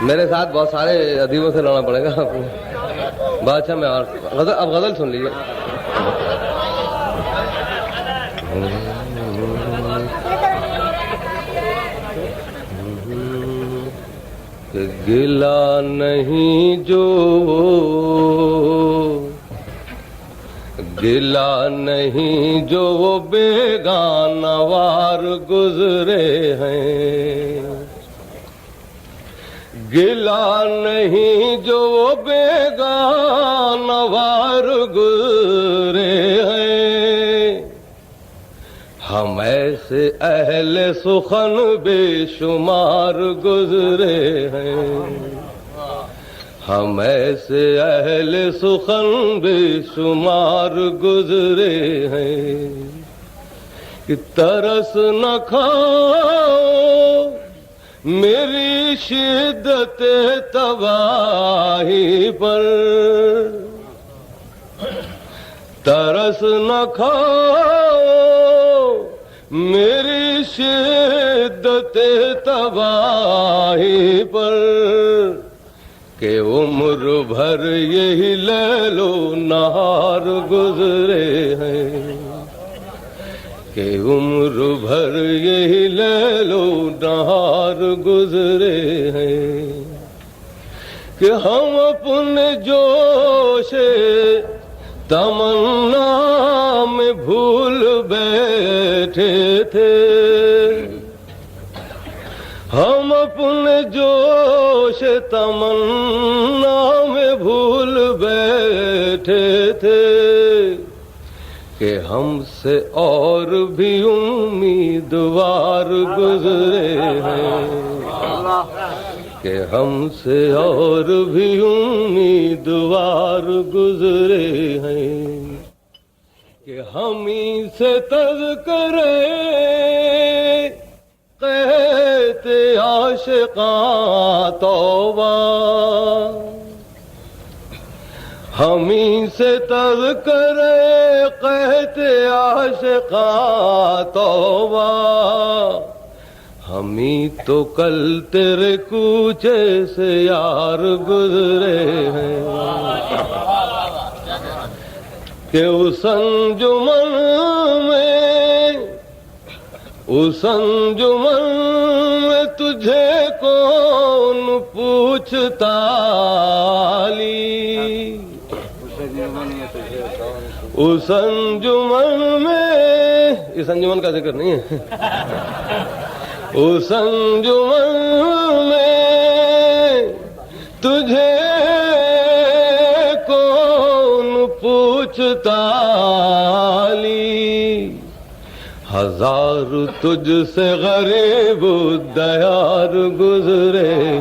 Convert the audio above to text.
میرے ساتھ بہت سارے ادیبوں سے لڑنا پڑے گا آپ کو. بادشاہ میں اور غزل، اب غزل سن لیجیے. گلا نہیں جو گلا نہیں جو وہ بیگانہ وار گزرے ہیں، گلا نہیں جو وہ بیگانہ وار گزرے ہیں. ہم ایسے اہل سخن بے شمار گزرے ہیں، ہم ایسے اہل سخن بے شمار گزرے ہیں کہ ترس نہ کھاؤ میری شدت تباہی پر، ترس نہ کھاؤ میری شدت تباہی پر، کہ عمر بھر یہی لیل و نہار گزرے ہیں، کہ عمر بھر یہی لیل و نہار گزرے ہیں، کہ ہم اپنے جوش تمنا میں بھول بیٹھے تھے، ہم اپنے جوش تمنا میں بھول بیٹھے تھے، کہ ہم سے اور بھی امیدوار گزرے ہیں، کہ ہم سے اور بھی امیدوار گزرے ہیں، کہ ہم ہی سے تذکرے کہتے عاشقاں توبہ، ہم ہی سے تذکرے کہتے عاشقاں توبہ، ہم ہی تو کل تیرے کوچے سے یار گزرے ہیں، کہ اس انجمن میں تجھے کون پوچھتا علی، اس انجمن میں، اس انجمن کا ذکر نہیں ہے، اس انجمن میں تجھے کون پوچھتا علی، ہزار تجھ سے غریب دیار گزرے